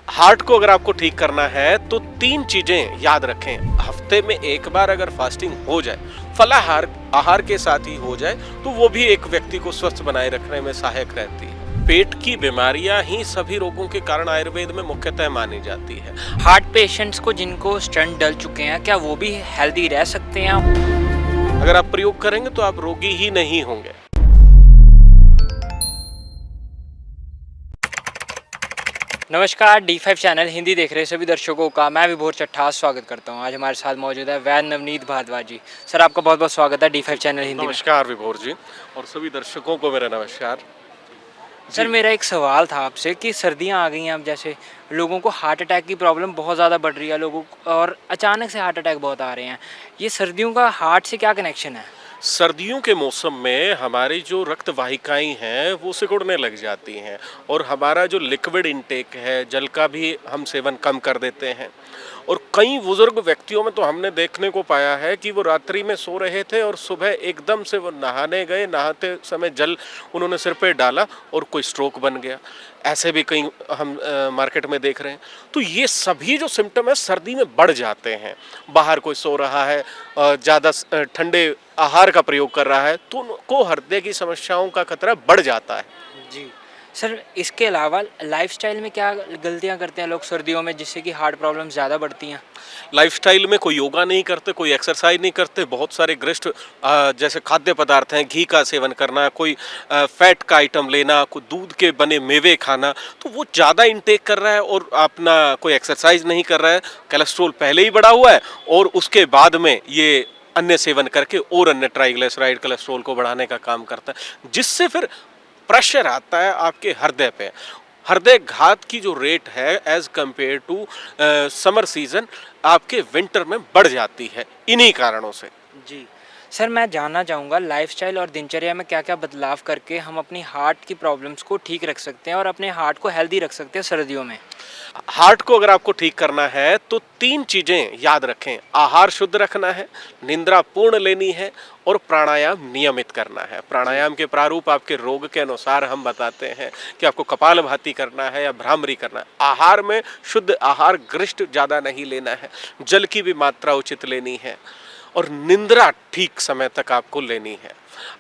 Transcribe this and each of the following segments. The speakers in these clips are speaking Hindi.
हार्ट को अगर आपको ठीक करना है तो 3 चीजें याद रखें। हफ्ते में एक बार अगर फास्टिंग हो जाए, फलाहार आहार के साथ ही हो जाए, तो वो भी एक व्यक्ति को स्वस्थ बनाए रखने में सहायक रहती है। पेट की बीमारियां ही सभी रोगों के कारण आयुर्वेद में मुख्यतः मानी जाती है। हार्ट पेशेंट्स को जिनको स्टंट डल चुके हैं, क्या वो भी हेल्दी रह सकते हैं? अगर आप प्रयोग करेंगे तो आप रोगी ही नहीं होंगे। नमस्कार, D5 चैनल हिंदी देख रहे सभी दर्शकों का मैं विभोर चट्ठास स्वागत करता हूं। आज हमारे साथ मौजूद है वैद्य नवनीत भारद्वाज जी। सर, आपका बहुत बहुत स्वागत है D5 चैनल हिंदी में। नमस्कार विभोर जी, और सभी दर्शकों को मेरा नमस्कार सर, जी। मेरा एक सवाल था आपसे कि सर्दियां आ गई हैं, अब जैसे लोगों को हार्ट अटैक की प्रॉब्लम बहुत ज़्यादा बढ़ रही है लोगों को, और अचानक से हार्ट अटैक बहुत आ रहे हैं। ये सर्दियों का हार्ट से क्या कनेक्शन है? सर्दियों के मौसम में हमारी जो रक्त वाहिकाएं हैं वो सिकुड़ने लग जाती हैं, और हमारा जो लिक्विड इनटेक है, जल का भी हम सेवन कम कर देते हैं। और कई बुजुर्ग व्यक्तियों में तो हमने देखने को पाया है कि वो रात्रि में सो रहे थे और सुबह एकदम से वो नहाने गए, नहाते समय जल उन्होंने सिर पे डाला और कोई स्ट्रोक बन गया। ऐसे भी कई हम मार्केट में देख रहे हैं। तो ये सभी जो सिम्टम है सर्दी में बढ़ जाते हैं। बाहर कोई सो रहा है, ज़्यादा ठंडे आहार का प्रयोग कर रहा है, तो उनको हृदय की समस्याओं का खतरा बढ़ जाता है। जी। सर, इसके अलावा लाइफ़स्टाइल में क्या गलतियाँ करते हैं लोग सर्दियों में जिससे कि हार्ट प्रॉब्लम ज़्यादा बढ़ती हैं? लाइफस्टाइल में कोई योगा नहीं करते, कोई एक्सरसाइज नहीं करते, बहुत सारे गरिष्ठ जैसे खाद्य पदार्थ हैं, घी का सेवन करना, कोई फैट का आइटम लेना, कोई दूध के बने मेवे खाना, तो वो ज़्यादा इंटेक कर रहा है और अपना कोई एक्सरसाइज नहीं कर रहा है। कोलेस्ट्रॉल पहले ही बढ़ा हुआ है और उसके बाद में ये अन्य सेवन करके और अन्य ट्राइग्लिसराइड कोलेस्ट्रॉल को बढ़ाने का काम करता है, जिससे फिर प्रेशर आता है आपके हृदय पे। हृदय घात की जो रेट है as compare to summer season आपके विंटर में बढ़ जाती है, इन्हीं कारणों से। जी। सर, मैं जानना चाहूँगा लाइफ़स्टाइल और दिनचर्या में क्या-क्या बदलाव करके हम अपनी हार्ट की प्रॉब्लम्स को ठीक रख सकते हैं और अपने हार्ट को हेल्दी रख सकते हैं सर्दियों में? हार्ट को अगर आपको ठीक करना है तो 3 चीजें याद रखें। आहार शुद्ध रखना है, निद्रा पूर्ण लेनी है और प्राणायाम नियमित करना है। जी। प्राणायाम के प्रारूप आपके रोग के अनुसार हम बताते हैं कि आपको कपालभाति करना है या भ्रामरी करना है। आहार में शुद्ध आहार, गरिष्ठ ज़्यादा नहीं लेना है, जल की भी मात्रा उचित लेनी है, और निद्रा ठीक समय तक आपको लेनी है।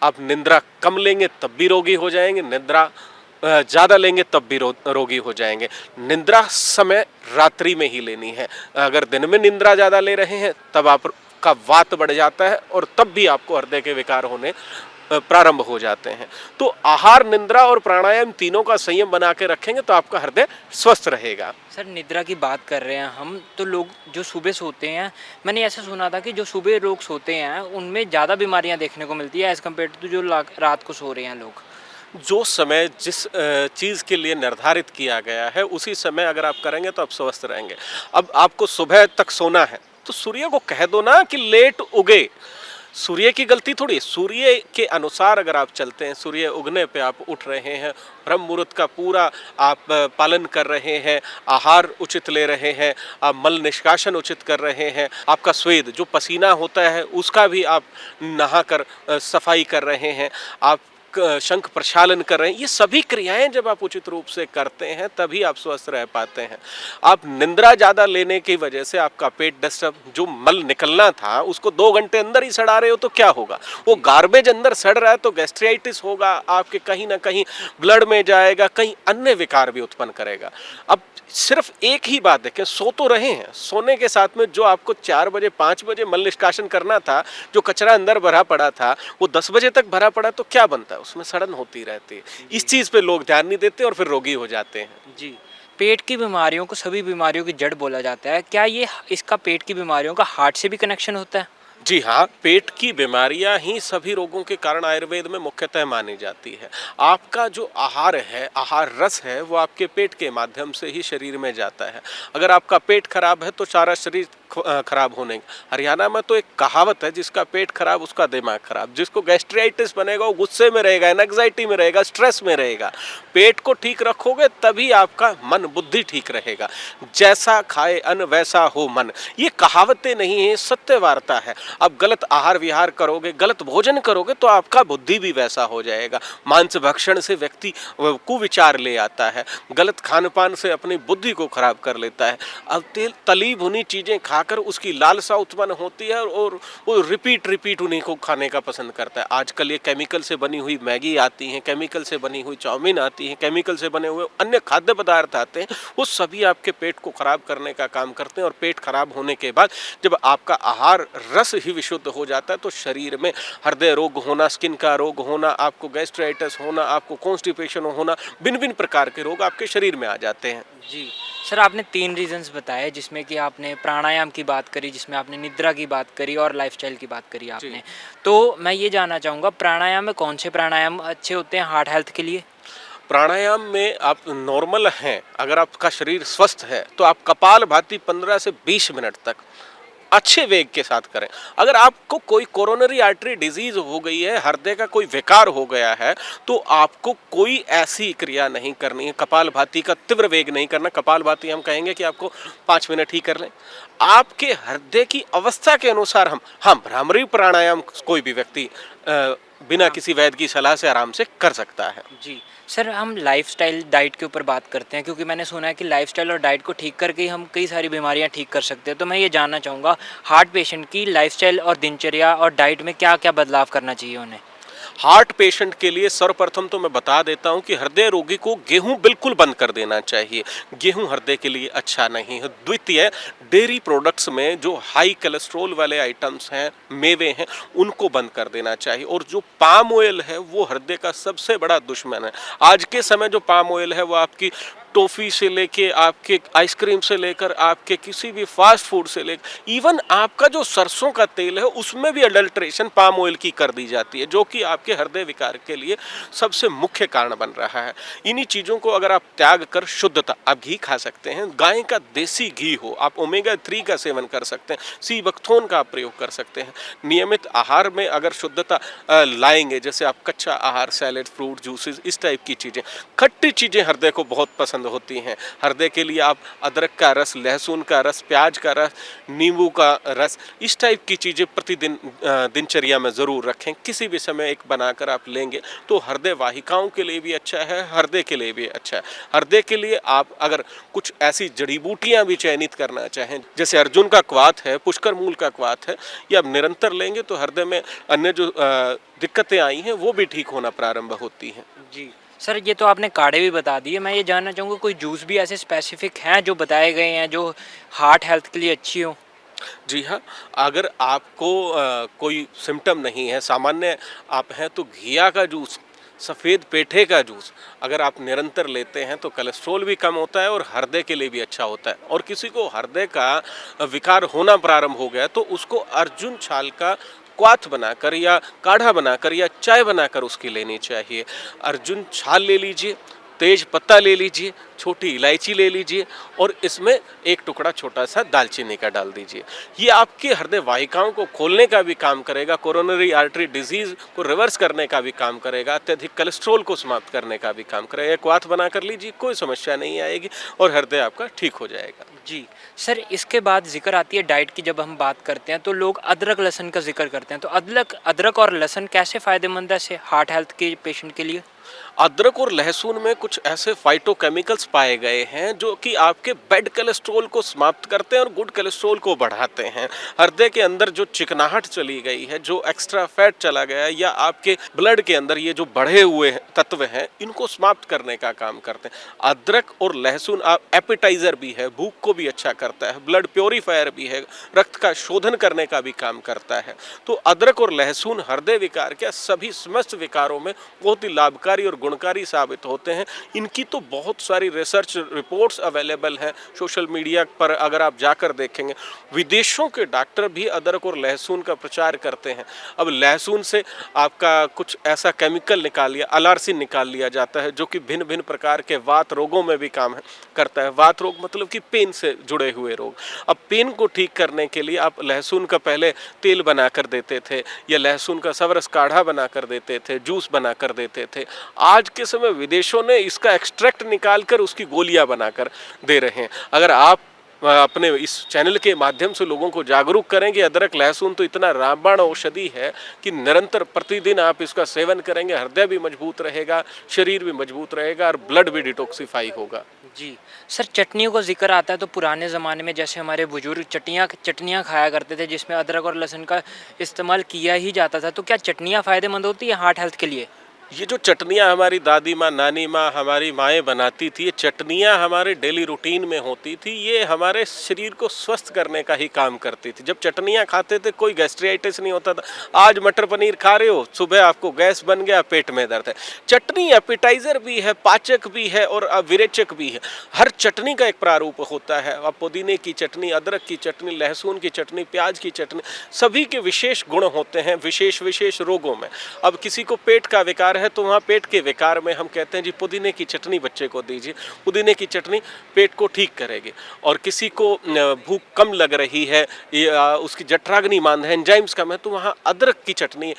आप निद्रा कम लेंगे तब भी रोगी हो जाएंगे, निद्रा ज़्यादा लेंगे तब भी रोगी हो जाएंगे। निद्रा समय रात्रि में ही लेनी है। अगर दिन में निद्रा ज़्यादा ले रहे हैं तब आपका वात बढ़ जाता है और तब भी आपको हृदय के विकार होने प्रारंभ हो जाते हैं। तो आहार, निद्रा और प्राणायाम तीनों का संयम बना के रखेंगे तो आपका हृदय स्वस्थ रहेगा। सर, निद्रा की बात कर रहे हैं हम, तो लोग जो सुबह सोते हैं, मैंने ऐसा सुना था कि जो सुबह लोग सोते हैं उनमें ज़्यादा बीमारियाँ देखने को मिलती है एज़ कम्पेयर टू जो रात को सो रहे हैं लोग। जो समय जिस चीज़ के लिए निर्धारित किया गया है उसी समय अगर आप करेंगे तो आप स्वस्थ रहेंगे। अब आपको सुबह तक सोना है तो सूर्य को कह दो ना कि लेट उगे। सूर्य की गलती थोड़ी, सूर्य के अनुसार अगर आप चलते हैं, सूर्य उगने पे आप उठ रहे हैं, ब्रह्म मुहूर्त का पूरा आप पालन कर रहे हैं, आहार उचित ले रहे हैं, आप मल निष्कासन उचित कर रहे हैं, आपका स्वेद जो पसीना होता है उसका भी आप नहा कर सफाई कर रहे हैं, आप शंख प्रक्षालन कर रहे हैं, ये सभी क्रियाएं जब आप उचित रूप से करते हैं तभी आप स्वस्थ रह पाते हैं। आप निद्रा ज़्यादा लेने की वजह से आपका पेट डिस्टर्ब, जो मल निकलना था उसको 2 घंटे अंदर ही सड़ा रहे हो तो क्या होगा? वो गार्बेज अंदर सड़ रहा है तो गैस्ट्राइटिस होगा, आपके कहीं ना कहीं ब्लड में जाएगा, कहीं अन्य विकार भी उत्पन्न करेगा। अब सिर्फ एक ही बात देखें, सो तो रहे हैं, सोने के साथ में जो आपको 4 बजे 5 बजे मल निष्कासन करना था, जो कचरा अंदर भरा पड़ा था वो 10 बजे तक भरा पड़ा, तो क्या बनता है? उसमें सड़न होती रहती है। इस चीज़ पे लोग ध्यान नहीं देते और फिर रोगी हो जाते हैं। जी। पेट की बीमारियों को सभी बीमारियों की जड़ बोला जाता है। क्या ये इसका पेट की बीमारियों का हार्ट से भी कनेक्शन होता है? जी हाँ, पेट की बीमारियां ही सभी रोगों के कारण आयुर्वेद में मुख्यतः मानी जाती है। आपका जो आहार है, आहार रस है, वो आपके पेट के माध्यम से ही शरीर में जाता है। अगर आपका पेट खराब है तो सारा शरीर खराब होने का। हरियाणा में तो एक कहावत है, जिसका पेट खराब उसका दिमाग खराब। जिसको गैस्ट्राइटिस बनेगा वो गुस्से में रहेगा, एंग्जाइटी में रहेगा, स्ट्रेस में रहेगा। पेट को ठीक रखोगे तभी आपका मन बुद्धि ठीक रहेगा। जैसा खाए अन्न वैसा हो मन, ये कहावतें नहीं है, सत्य वार्ता है। अब गलत आहार विहार करोगे, गलत भोजन करोगे तो आपका बुद्धि भी वैसा हो जाएगा। मांस भक्षण से व्यक्ति कुविचार ले आता है, गलत खान पान से अपनी बुद्धि को खराब कर लेता है। अब तेल तली भुनी चीजें खाकर उसकी लालसा उत्पन्न होती है और वो रिपीट उन्हीं को खाने का पसंद करता है। आजकल ये केमिकल से बनी हुई मैगी आती है, केमिकल से बनी हुई चाउमीन आती है, केमिकल से बने हुए अन्य खाद्य पदार्थ आते हैं, वो सभी आपके पेट को खराब करने का काम करते हैं। और पेट खराब होने के बाद जब आपका आहार रस ही विशुद्ध हो जाता है तो शरीर में हृदय रोग होना, स्किन का रोग होना, आपको गैस्ट्राइटिस होना, आपको कॉन्स्टिपेशन होना, भिन्न भिन्न प्रकार के रोग आपके शरीर में आ जाते हैं। जी। सर, आपने 3 रीज़न्स बताए, जिसमें कि आपने प्राणायाम की बात करी, जिसमें आपने निद्रा की बात करी और लाइफ़स्टाइल की बात करी आपने। तो मैं ये जानना चाहूँगा, प्राणायाम में कौन से प्राणायाम अच्छे होते हैं हार्ट हेल्थ के लिए? प्राणायाम में आप नॉर्मल हैं, अगर आपका शरीर स्वस्थ है तो आप कपालभाति 15 से 20 मिनट तक अच्छे वेग के साथ करें। अगर आपको कोई कोरोनरी आर्टरी डिजीज हो गई है, हृदय का कोई विकार हो गया है, तो आपको कोई ऐसी क्रिया नहीं करनी है, कपालभाति का तीव्र वेग नहीं करना। कपालभाति हम कहेंगे कि आपको 5 मिनट ही कर लें। आपके हृदय की अवस्था के अनुसार हम भ्रामरी प्राणायाम कोई भी व्यक्ति बिना किसी वैद्य की सलाह से आराम से कर सकता है। जी। सर, हम लाइफ़स्टाइल डाइट के ऊपर बात करते हैं, क्योंकि मैंने सुना है कि लाइफ़स्टाइल और डाइट को ठीक करके ही हम कई सारी बीमारियां ठीक कर सकते हैं। तो मैं ये जानना चाहूँगा, हार्ट पेशेंट की लाइफ़स्टाइल और दिनचर्या और डाइट में क्या-क्या बदलाव करना चाहिए उन्हें? हार्ट पेशेंट के लिए सर्वप्रथम तो मैं बता देता हूं कि हृदय रोगी को गेहूं बिल्कुल बंद कर देना चाहिए। गेहूं हृदय के लिए अच्छा नहीं है। द्वितीय, डेयरी प्रोडक्ट्स में जो हाई कोलेस्ट्रॉल वाले आइटम्स हैं, मेवे हैं, उनको बंद कर देना चाहिए। और जो पाम ऑयल है वो हृदय का सबसे बड़ा दुश्मन है। आज के समय जो पाम ऑयल है वो आपकी टॉफ़ी से लेके आपके आइसक्रीम से लेकर आपके किसी भी फास्ट फूड से लेकर इवन आपका जो सरसों का तेल है उसमें भी अडल्ट्रेशन पाम ऑयल की कर दी जाती है, जो कि आपके हृदय विकार के लिए सबसे मुख्य कारण बन रहा है। इन्हीं चीज़ों को अगर आप त्याग कर शुद्धता, आप घी खा सकते हैं, गाय का देसी घी हो, आप ओमेगा 3 का सेवन कर सकते हैं, सी बकथोन का आप प्रयोग कर सकते हैं। नियमित आहार में अगर शुद्धता लाएंगे, जैसे आप कच्चा आहार, सैलेड, फ्रूट, जूसेस, इस टाइप की चीज़ें, खट्टी चीज़ें हृदय को बहुत पसंद होती हैं। हृदय के लिए आप अदरक का रस, लहसुन का रस, प्याज का रस, नींबू का रस, इस टाइप की चीज़ें प्रतिदिन दिनचर्या में ज़रूर रखें। किसी भी समय एक बनाकर आप लेंगे तो हृदय वाहिकाओं के लिए भी अच्छा है, हृदय के लिए भी अच्छा है। हृदय के लिए आप अगर कुछ ऐसी जड़ी बूटियाँ भी चयनित करना चाहें, जैसे अर्जुन का क्वाथ है, पुष्कर मूल का क्वाथ है, ये आप निरंतर लेंगे तो हृदय में अन्य जो दिक्कतें आई हैं वो भी ठीक होना प्रारंभ होती हैं। जी। सर, ये तो आपने काढ़े भी बता दिए। मैं ये जानना चाहूँगा, कोई जूस भी ऐसे स्पेसिफ़िक हैं जो बताए गए हैं जो हार्ट हेल्थ के लिए अच्छी हो? जी हाँ, अगर आपको कोई सिम्टम नहीं है, सामान्य आप हैं, तो घिया का जूस, सफ़ेद पेठे का जूस अगर आप निरंतर लेते हैं तो कोलेस्ट्रॉल भी कम होता है और हृदय के लिए भी अच्छा होता है। और किसी को हृदय का विकार होना प्रारंभ हो गया तो उसको अर्जुन छाल का क्वाथ बनाकर या काढ़ा बनाकर या चाय बनाकर उसकी लेनी चाहिए। अर्जुन छाल ले लीजिए, तेज पत्ता ले लीजिए, छोटी इलायची ले लीजिए और इसमें एक टुकड़ा छोटा सा दालचीनी का डाल दीजिए। ये आपके हृदय वाहिकाओं को खोलने का भी काम करेगा, कोरोनरी आर्टरी डिजीज को रिवर्स करने का भी काम करेगा, अत्यधिक कोलेस्ट्रॉल को समाप्त करने का भी काम करेगा। क्वाथ बना कर लीजिए, कोई समस्या नहीं आएगी और हृदय आपका ठीक हो जाएगा। जी। सर, इसके बाद ज़िक्र आती है डाइट की। जब हम बात करते हैं तो लोग अदरक लहसुन का ज़िक्र करते हैं, तो अदरक और लहसुन कैसे फ़ायदेमंद है से हार्ट हेल्थ के पेशेंट के लिए? अदरक और लहसुन में कुछ ऐसे फाइटोकेमिकल्स पाए गए हैं जो कि आपके बैड कोलेस्ट्रॉल को समाप्त करते हैं और गुड कोलेस्ट्रॉल को बढ़ाते हैं। हृदय के अंदर जो चिकनाहट चली गई है, जो एक्स्ट्रा फैट चला गया है, या आपके ब्लड के अंदर ये जो बढ़े हुए तत्व हैं, इनको समाप्त करने का काम करते हैं। अदरक और लहसुन आप एपेटाइजर भी है, भूख को भी अच्छा करता है, ब्लड प्योरीफायर भी है, रक्त का शोधन करने का भी काम करता है। तो अदरक और लहसुन हृदय विकार के सभी समस्त विकारों में बहुत ही लाभकारी और गुणकारी साबित होते हैं। इनकी तो बहुत सारी रिसर्च रिपोर्ट्स अवेलेबल हैं सोशल मीडिया पर, अगर आप जाकर देखेंगे। विदेशों के डॉक्टर भी अदरक और लहसुन का प्रचार करते हैं। अब लहसुन से आपका कुछ ऐसा केमिकल निकाल लिया, अलार्सिन निकाल लिया जाता है, जो कि भिन्न भिन्न प्रकार के वात रोगों में भी काम करता है। वात रोग मतलब कि पेन से जुड़े हुए रोग। अब पेन को ठीक करने के लिए आप लहसुन का पहले तेल बनाकर देते थे, या लहसुन का सबरस काढ़ा बनाकर देते थे, जूस बनाकर देते थे। आज के समय विदेशों ने इसका एक्सट्रैक्ट निकालकर उसकी गोलियां बनाकर दे रहे हैं। अगर आप अपने इस चैनल के माध्यम से लोगों को जागरूक करें कि अदरक लहसुन तो इतना रामबाण औषधि है कि निरंतर प्रतिदिन आप इसका सेवन करेंगे, हृदय भी मजबूत रहेगा, शरीर भी मजबूत रहेगा और ब्लड भी डिटॉक्सिफाई होगा। जी सर, चटनियों का जिक्र आता है तो पुराने ज़माने में जैसे हमारे बुजुर्ग चटनियाँ खाया करते थे जिसमें अदरक और लहसुन का इस्तेमाल किया ही जाता था, तो क्या चटनियाँ फ़ायदेमंद होती है हार्ट हेल्थ के लिए? ये जो चटनियाँ हमारी दादी माँ, नानी माँ, हमारी माएँ बनाती थी, ये चटनियाँ हमारे डेली रूटीन में होती थी। ये हमारे शरीर को स्वस्थ करने का ही काम करती थी। जब चटनियाँ खाते थे कोई गैस्ट्राइटिस नहीं होता था। आज मटर पनीर खा रहे हो, सुबह आपको गैस बन गया, पेट में दर्द है। चटनी एपिटाइजर भी है, पाचक भी है और विरेचक भी है। हर चटनी का एक प्रारूप होता है। अब पुदीने की चटनी, अदरक की चटनी, लहसुन की चटनी, प्याज की चटनी, सभी के विशेष गुण होते हैं विशेष विशेष रोगों में। अब किसी को पेट का विकार है तो वहाँ पेट के विकार में हम कहते हैं जी पुदीने की चटनी बच्चे को दीजिए, पुदीने की चटनी पेट को ठीक करेगी। और किसी को भूख कम लग रही है या उसकी जठराग्नि मान है, एंजाइम्स कम है, तो वहाँ अदरक की चटनी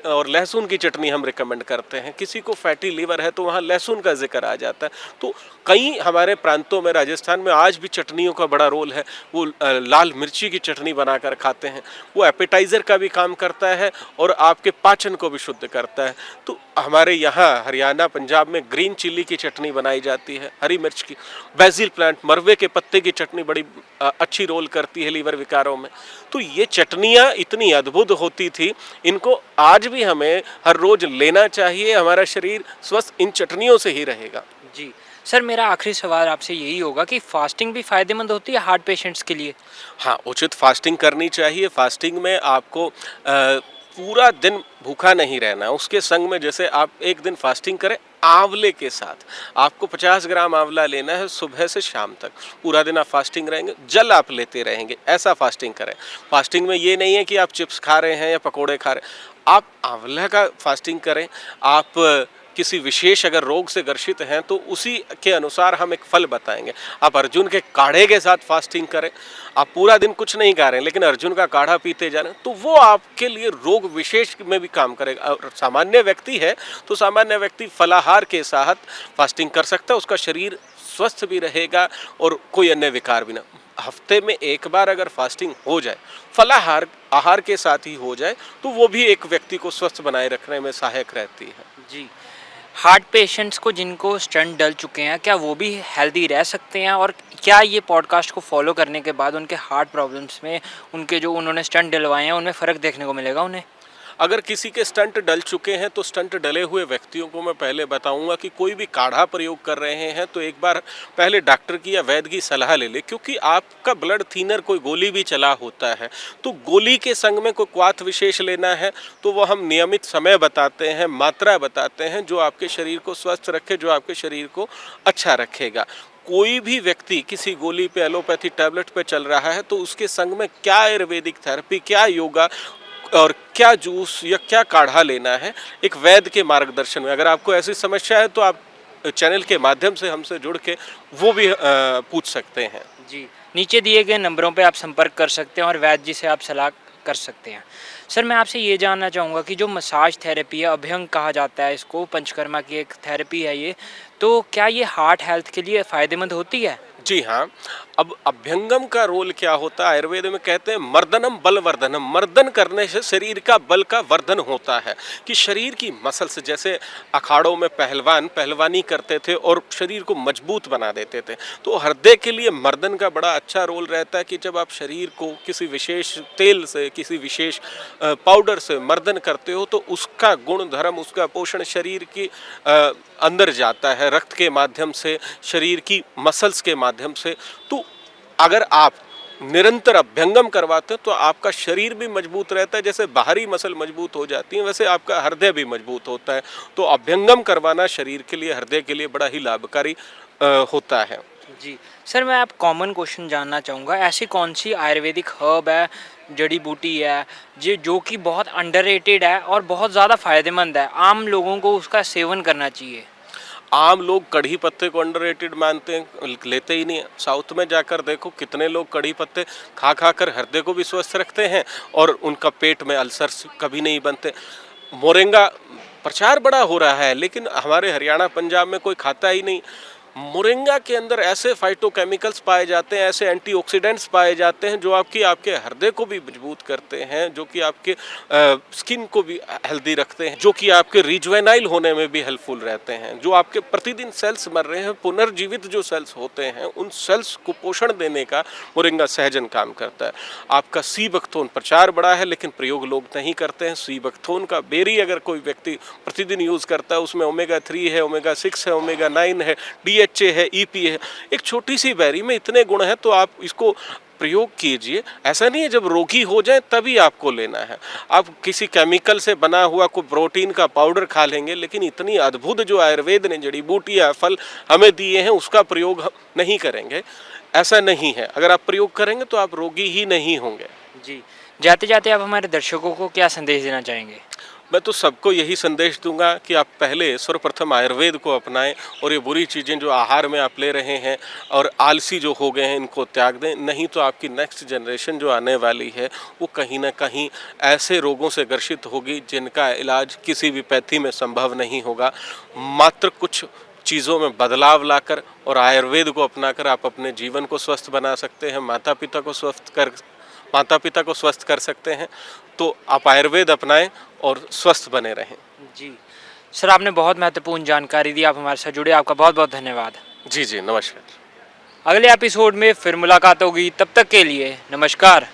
और लहसुन की चटनी हम रिकमेंड करते हैं। किसी को फैटी लीवर है तो वहाँ लहसुन का जिक्र आ जाता है। तो कई हमारे प्रांतों में, राजस्थान में आज भी चटनियों का बड़ा रोल है। वो लाल मिर्ची की चटनी बनाकर खाते हैं, वो एपेटाइज़र का भी काम करता है और आपके पाचन को भी शुद्ध करता है। तो हमारे यहाँ हरियाणा, पंजाब में ग्रीन चिल्ली की चटनी बनाई जाती है, हरी मिर्च की। बेसिल प्लांट, मरवे के पत्ते की चटनी बड़ी अच्छी रोल करती है लीवर विकारों में। तो ये चटनियाँ इतनी अद्भुत होती थी, इनको आज भी हमें हर रोज लेना चाहिए। हमारा शरीर स्वस्थ इन चटनियों से ही रहेगा। जी सर, मेरा आखिरी सवाल आपसे यही होगा कि फास्टिंग भी फ़ायदेमंद होती है हार्ट पेशेंट्स के लिए? हाँ, उचित फास्टिंग करनी चाहिए। फास्टिंग में आपको पूरा दिन भूखा नहीं रहना। उसके संग में जैसे आप एक दिन फास्टिंग करें आंवले के साथ, आपको 50 ग्राम आंवला लेना है सुबह से शाम तक। पूरा दिन आप फास्टिंग रहेंगे, जल आप लेते रहेंगे, ऐसा फास्टिंग करें। फास्टिंग में ये नहीं है कि आप चिप्स खा रहे हैं या पकोड़े खा रहे हैं, आप आंवला का फास्टिंग करें। आप किसी विशेष अगर रोग से ग्रसित हैं तो उसी के अनुसार हम एक फल बताएंगे। आप अर्जुन के काढ़े के साथ फास्टिंग करें। आप पूरा दिन कुछ नहीं खा रहे हैं लेकिन अर्जुन का काढ़ा पीते जा रहे हैं, तो वो आपके लिए रोग विशेष में भी काम करेगा। और सामान्य व्यक्ति है तो सामान्य व्यक्ति फलाहार के साथ फास्टिंग कर सकता है, उसका शरीर स्वस्थ भी रहेगा और कोई अन्य विकार भी ना। हफ्ते में एक बार अगर फास्टिंग हो जाए, फलाहार आहार के साथ ही हो जाए, तो वो भी एक व्यक्ति को स्वस्थ बनाए रखने में सहायक रहती है। जी, हार्ट पेशेंट्स को जिनको स्टंट डल चुके हैं, क्या वो भी हेल्दी रह सकते हैं? और क्या ये पॉडकास्ट को फॉलो करने के बाद उनके हार्ट प्रॉब्लम्स में, उनके जो उन्होंने स्टंट डलवाए हैं, उनमें फ़र्क देखने को मिलेगा उन्हें? अगर किसी के स्टंट डल चुके हैं तो स्टंट डले हुए व्यक्तियों को मैं पहले बताऊंगा कि कोई भी काढ़ा प्रयोग कर रहे हैं तो एक बार पहले डॉक्टर की या वैद्य की सलाह ले ले, क्योंकि आपका ब्लड थिनर कोई गोली भी चला होता है तो गोली के संग में कोई क्वाथ विशेष लेना है तो वो हम नियमित समय बताते हैं, मात्रा बताते हैं, जो आपके शरीर को स्वस्थ रखे, जो आपके शरीर को अच्छा रखेगा। कोई भी व्यक्ति किसी गोली पे, एलोपैथी टैबलेट पे चल रहा है तो उसके संग में क्या आयुर्वेदिक थेरेपी, क्या योगा और क्या जूस या क्या काढ़ा लेना है, एक वैद्य के मार्गदर्शन में। अगर आपको ऐसी समस्या है तो आप चैनल के माध्यम से हमसे जुड़ के वो भी पूछ सकते हैं। जी, नीचे दिए गए नंबरों पे आप संपर्क कर सकते हैं और वैद्य जी से आप सलाह कर सकते हैं। सर, मैं आपसे ये जानना चाहूँगा कि जो मसाज थेरेपी है, अभ्यंग कहा जाता है इसको, पंचकर्मा की एक थेरेपी है ये, तो क्या ये हार्ट हेल्थ के लिए फ़ायदेमंद होती है? जी हाँ। अब अभ्यंगम का रोल क्या होता है, आयुर्वेद में कहते हैं मर्दनम बल वर्धनम। मर्दन करने से शरीर का बल का वर्धन होता है, कि शरीर की मसल्स, जैसे अखाड़ों में पहलवान पहलवानी करते थे और शरीर को मजबूत बना देते थे, तो हृदय के लिए मर्दन का बड़ा अच्छा रोल रहता है कि जब आप शरीर को किसी विशेष तेल से, किसी विशेष पाउडर से मर्दन करते हो तो उसका गुण धर्म, उसका पोषण शरीर की अंदर जाता है, रक्त के माध्यम से, शरीर की मसल्स के माध्यम से। तो अगर आप निरंतर अभ्यंगम करवाते हैं तो आपका शरीर भी मजबूत रहता है। जैसे बाहरी मसल मजबूत हो जाती हैं वैसे आपका हृदय भी मजबूत होता है। तो अभ्यंगम करवाना शरीर के लिए, हृदय के लिए बड़ा ही लाभकारी होता है। जी। सर मैं आप कॉमन क्वेश्चन जानना चाहूँगा, ऐसी कौन सी आयुर्वेदिक हर्ब है, जड़ी बूटी है, जो कि बहुत अंडररेटेड है और बहुत ज़्यादा फायदेमंद है, आम लोगों को उसका सेवन करना चाहिए? आम लोग कढ़ी पत्ते को अंडररेटेड मानते हैं, लेते ही नहीं है। साउथ में जाकर देखो कितने लोग कढ़ी पत्ते खा खा कर हृदय को भी स्वस्थ रखते हैं और उनका पेट में अल्सर्स कभी नहीं बनते। मोरिंगा प्रचार बड़ा हो रहा है लेकिन हमारे हरियाणा पंजाब में कोई खाता ही नहीं। मोरिंगा के अंदर ऐसे फाइटोकेमिकल्स पाए जाते हैं, ऐसे एंटीऑक्सीडेंट्स पाए जाते हैं जो आपके हृदय को भी मजबूत करते हैं, जो कि आपके स्किन को भी हेल्दी रखते हैं, जो कि आपके रिजुवेनाइल होने में भी हेल्पफुल रहते हैं, जो आपके प्रतिदिन सेल्स मर रहे हैं, पुनर्जीवित जो सेल्स होते हैं उन सेल्स को पोषण देने का मोरिंगा सहजन काम करता है। आपका सीबकथोन प्रचार बड़ा है लेकिन प्रयोग लोग नहीं करते हैं। सीबकथोन का बेरी अगर कोई व्यक्ति प्रतिदिन यूज़ करता है उसमें ओमेगा 3 है, ओमेगा 6 है, ओमेगा 9 है, DHA है, EP है। एक छोटी सी बेरी में इतने गुण हैं तो आप इसको प्रयोग कीजिए। ऐसा नहीं है जब रोगी हो जाए तभी आपको लेना है। आप किसी केमिकल से बना हुआ कोई प्रोटीन का पाउडर खा लेंगे लेकिन इतनी अद्भुत जो आयुर्वेद ने जड़ी बूटियाँ फल हमें दिए हैं उसका प्रयोग हम नहीं करेंगे, ऐसा नहीं है। अगर आप प्रयोग करेंगे तो आप रोगी ही नहीं होंगे। जी। जाते जाते आप हमारे दर्शकों को क्या संदेश देना चाहेंगे? मैं तो सबको यही संदेश दूंगा कि आप पहले सर्वप्रथम आयुर्वेद को अपनाएं और ये बुरी चीज़ें जो आहार में आप ले रहे हैं और आलसी जो हो गए हैं इनको त्याग दें। नहीं तो आपकी नेक्स्ट जनरेशन जो आने वाली है वो कहीं ना कहीं ऐसे रोगों से ग्रसित होगी जिनका इलाज किसी भी पैथी में संभव नहीं होगा। मात्र कुछ चीज़ों में बदलाव लाकर और आयुर्वेद को अपनाकर आप अपने जीवन को स्वस्थ बना सकते हैं, माता पिता को स्वस्थ कर सकते हैं। तो आप आयुर्वेद अपनाएं और स्वस्थ बने रहें। जी। सर आपने बहुत महत्वपूर्ण जानकारी दी, आप हमारे साथ जुड़े, आपका बहुत बहुत धन्यवाद। जी जी, नमस्कार। अगले एपिसोड में फिर मुलाकात होगी, तब तक के लिए नमस्कार।